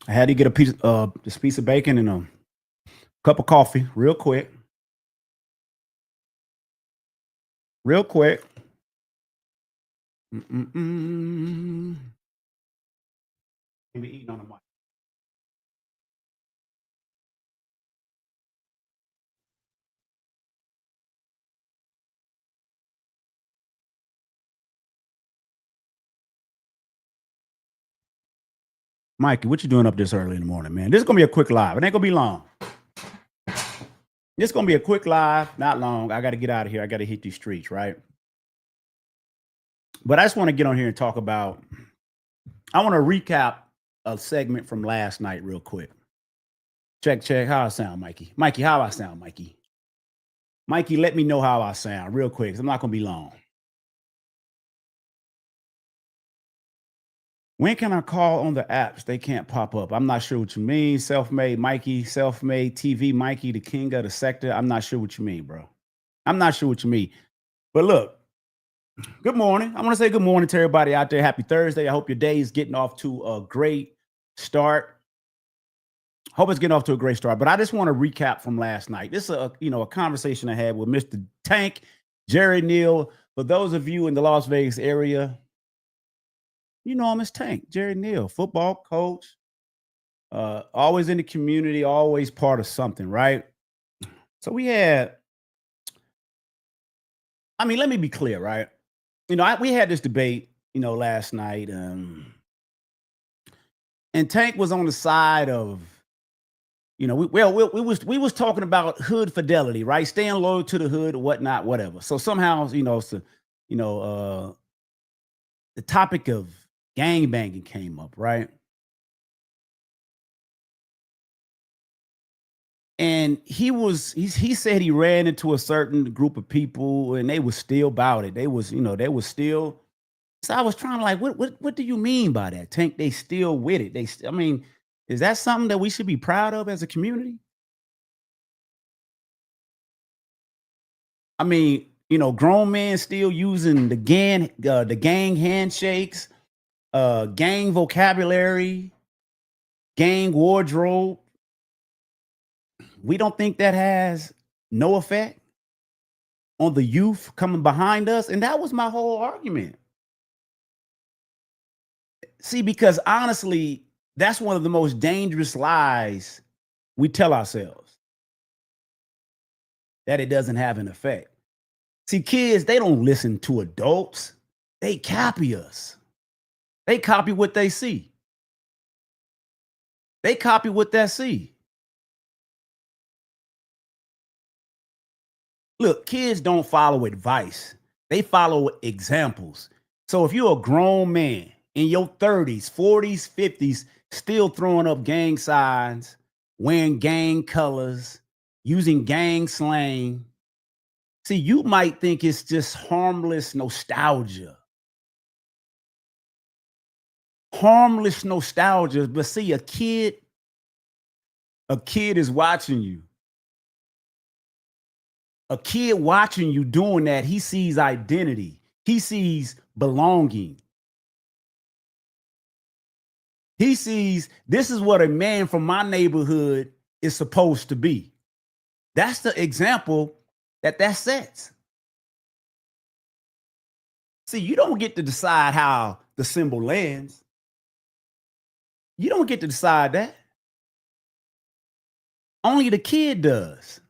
I had to get this piece of bacon and a cup of coffee real quick. Real quick. Mm-mm-mm. Be eating on the mic. Mikey, what you doing up this early in the morning, man? This is gonna be a quick live. It ain't gonna be long. This is gonna be a quick live, not long. I gotta get out of here. I gotta hit these streets, right? But I just want to get on here and talk about. I want to recap a segment from last night real quick. Check, check. How I sound, Mikey? Mikey, how I sound, Mikey? Mikey, let me know how I sound real quick. 'Cause I'm not gonna be long. When can I call on the apps? They can't pop up. I'm not sure what you mean. Self-made Mikey, self-made TV Mikey, the king of the sector. I'm not sure what you mean, bro. I'm not sure what you mean. But look, good morning. I want to say good morning to everybody out there. Happy Thursday. I hope your day is getting off to a great start. Hope it's getting off to a great start. But I just want to recap from last night. This is a conversation I had with Mr. Tank, Jerry Neal. For those of you in the Las Vegas area, you know him as Tank, Jerry Neal, football coach, always in the community, always part of something, right? So let me be clear, right? We had this debate, last night, and Tank was on the side of, we was talking about hood fidelity, right? Staying loyal to the hood, whatnot, whatever. So somehow, the topic of gang banging came up, right? And he said he ran into a certain group of people and they were still about it. They was still. So I was trying to like, what do you mean by that? Tank, they still with it. I mean, is that something that we should be proud of as a community? I mean, grown men still using the gang handshakes, gang vocabulary, gang wardrobe. We don't think that has no effect on the youth coming behind us. And that was my whole argument. See, because honestly, that's one of the most dangerous lies we tell ourselves, that it doesn't have an effect. See, kids, they don't listen to adults, they copy us. They copy what they see. They copy what they see. Look, kids don't follow advice, they follow examples. So if you're a grown man in your 30s, 40s, 50s, still throwing up gang signs, wearing gang colors, using gang slang, see, you might think it's just harmless nostalgia. Harmless nostalgia, but see, a kid is watching you. A kid watching you doing that, he sees identity. He sees belonging. He sees this is what a man from my neighborhood is supposed to be. That's the example that sets. See, you don't get to decide how the symbol lands. You don't get to decide that. Only the kid does.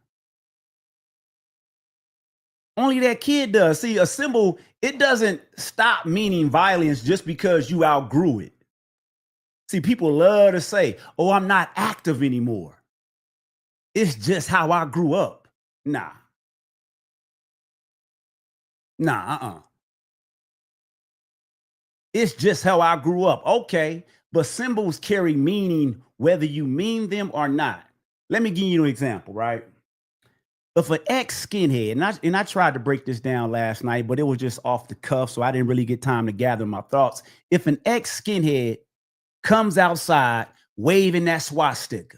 Only that kid does. See, a symbol, it doesn't stop meaning violence just because you outgrew it. See, people love to say, oh, I'm not active anymore. It's just how I grew up. Nah, nah, It's just how I grew up. Okay, but symbols carry meaning whether you mean them or not. Let me give you an example, right? If an ex skinhead, and I tried to break this down last night, but it was just off the cuff, so I didn't really get time to gather my thoughts. If an ex skinhead comes outside waving that swastika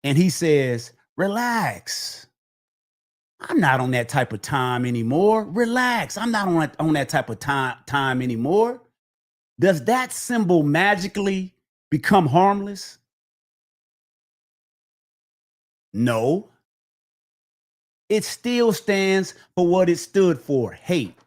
and he says, relax, I'm not on that type of time anymore. Relax, I'm not on that type of time anymore. Does that symbol magically become harmless? No. It still stands for what it stood for, hate.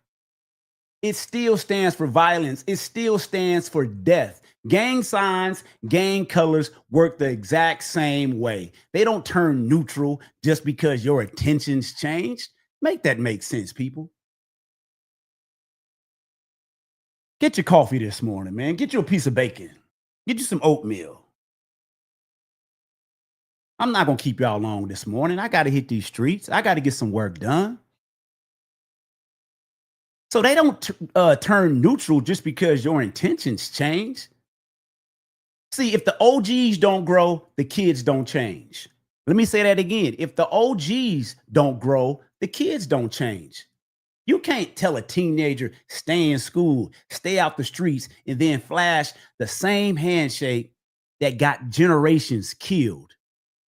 It still stands for violence. It still stands for death. Gang signs, gang colors work the exact same way. They don't turn neutral just because your intentions changed. Make that make sense, people. Get your coffee this morning, man. Get you a piece of bacon. Get you some oatmeal. I'm not going to keep y'all long this morning. I got to hit these streets. I got to get some work done. So they don't turn neutral just because your intentions change. See, if the OGs don't grow, the kids don't change. Let me say that again. If the OGs don't grow, the kids don't change. You can't tell a teenager, stay in school, stay out the streets, and then flash the same handshake that got generations killed.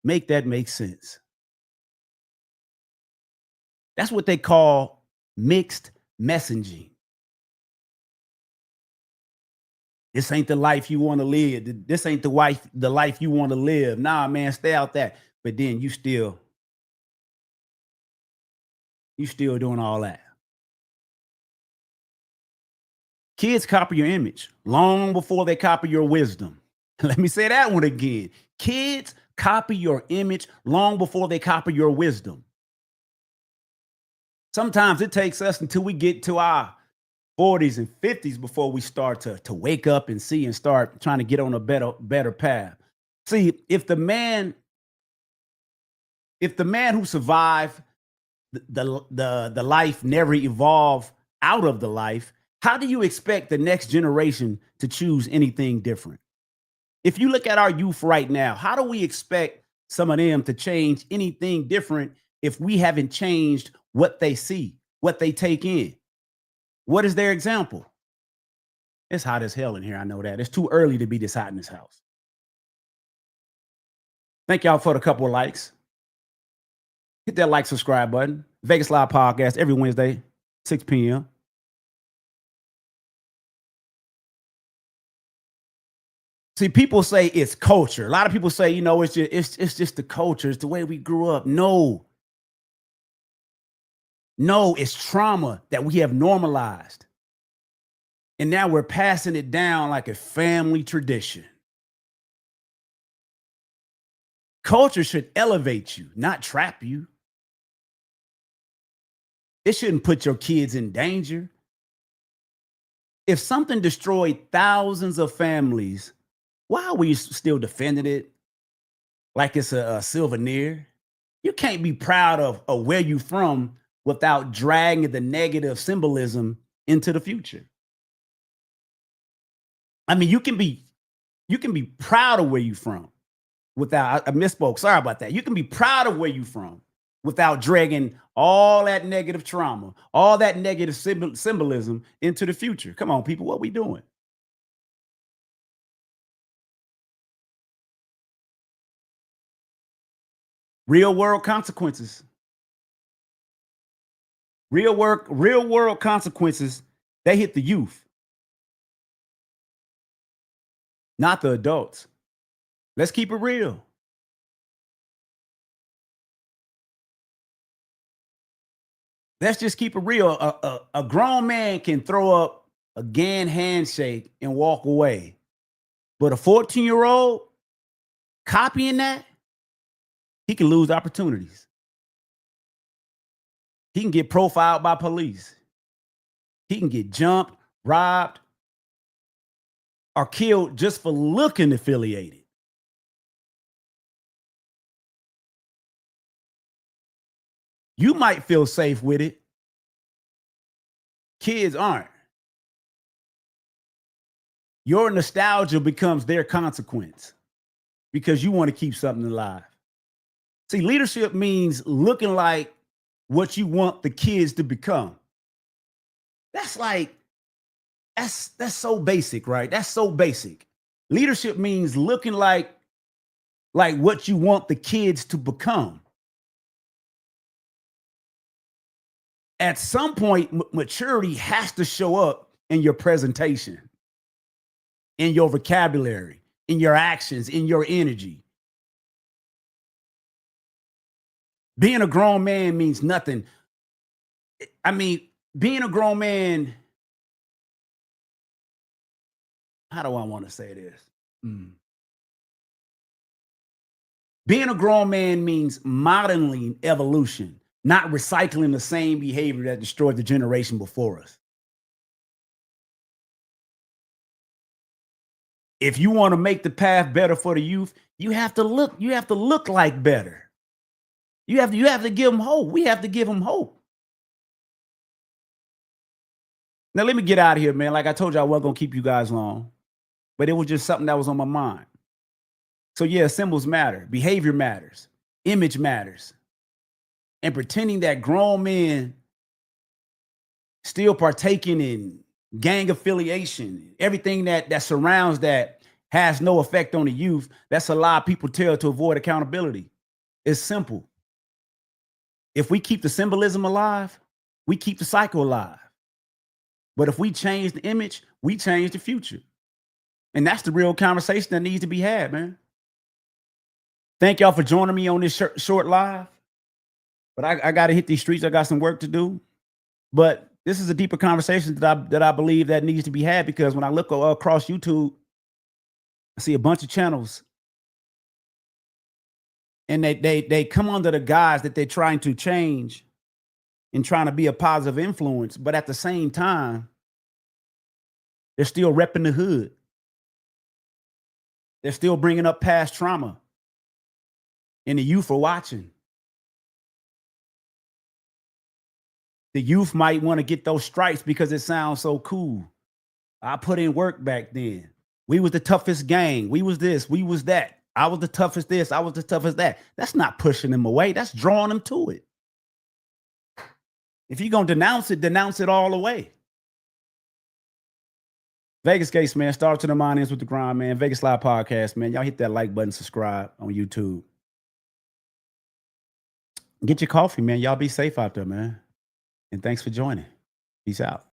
Make that make sense. That's what they call mixed messaging. This ain't the life you want to live. This ain't the life you want to live. Nah, man, stay out that. But then you still doing all that. Kids copy your image long before they copy your wisdom. Let me say that one again. Kids copy your image long before they copy your wisdom. Sometimes it takes us until we get to our 40s and 50s before we start to wake up and see and start trying to get on a better path. See, if the man who survived the life never evolved out of the life, how do you expect the next generation to choose anything different? If you look at our youth right now, how do we expect some of them to change anything different if we haven't changed what they see, what they take in? What is their example? It's hot as hell in here. I know that. It's too early to be this hot in this house. Thank y'all for the couple of likes. Hit that like, subscribe button. Vegas Live Podcast every Wednesday, 6 p.m. See, people say it's culture. A lot of people say, it's just the culture. It's the way we grew up. No, it's trauma that we have normalized. And now we're passing it down like a family tradition. Culture should elevate you, not trap you. It shouldn't put your kids in danger. If something destroyed thousands of families, why are we still defending it like it's a souvenir? You can't be proud of where you're from without dragging the negative symbolism into the future. I mean, you can be proud of where you're from without, I misspoke. Sorry about that. You can be proud of where you're from without dragging all that negative trauma, all that negative symbolism into the future. Come on, people, what we doing? Real world consequences. Real world consequences, they hit the youth, not the adults. Let's keep it real. Let's just keep it real. A grown man can throw up a GAN handshake and walk away. But a 14-year-old copying that, he can lose opportunities. He can get profiled by police. He can get jumped, robbed, or killed just for looking affiliated. You might feel safe with it. Kids aren't. Your nostalgia becomes their consequence because you want to keep something alive. See, leadership means looking like what you want the kids to become. That's so basic, right? That's so basic. Leadership means looking like what you want the kids to become. At some point, maturity has to show up in your presentation, in your vocabulary, in your actions, in your energy. Being a grown man means nothing. I mean, being a grown man, how do I want to say this? Mm. Being a grown man means modeling evolution, not recycling the same behavior that destroyed the generation before us. If you want to make the path better for the youth, you have to look like better. You have to give them hope. We have to give them hope. Now let me get out of here, man. Like I told you, I wasn't gonna keep you guys long, but it was just something that was on my mind. So yeah, symbols matter, behavior matters, image matters, and pretending that grown men still partaking in gang affiliation, everything that surrounds that has no effect on the youth. That's a lie people tell to avoid accountability. It's simple. If we keep the symbolism alive, we keep the cycle alive. But if we change the image, we change the future. And that's the real conversation that needs to be had, man. Thank y'all for joining me on this short live. But I got to hit these streets. I got some work to do. But this is a deeper conversation that I believe that needs to be had, because when I look across YouTube, I see a bunch of channels, and they come under the guise that they're trying to change and trying to be a positive influence, but at the same time, they're still repping the hood. They're still bringing up past trauma, and the youth are watching. The youth might want to get those stripes because it sounds so cool. I put in work back then. We was the toughest gang. We was this, we was that. I was the toughest this, I was the toughest that. That's not pushing them away. That's drawing them to it. If you're going to denounce it all the way. Vegas Case, man. Start to the mind, ends with the grind, man. Vegas Live Podcast, man. Y'all hit that like button, subscribe on YouTube. Get your coffee, man. Y'all be safe out there, man. And thanks for joining. Peace out.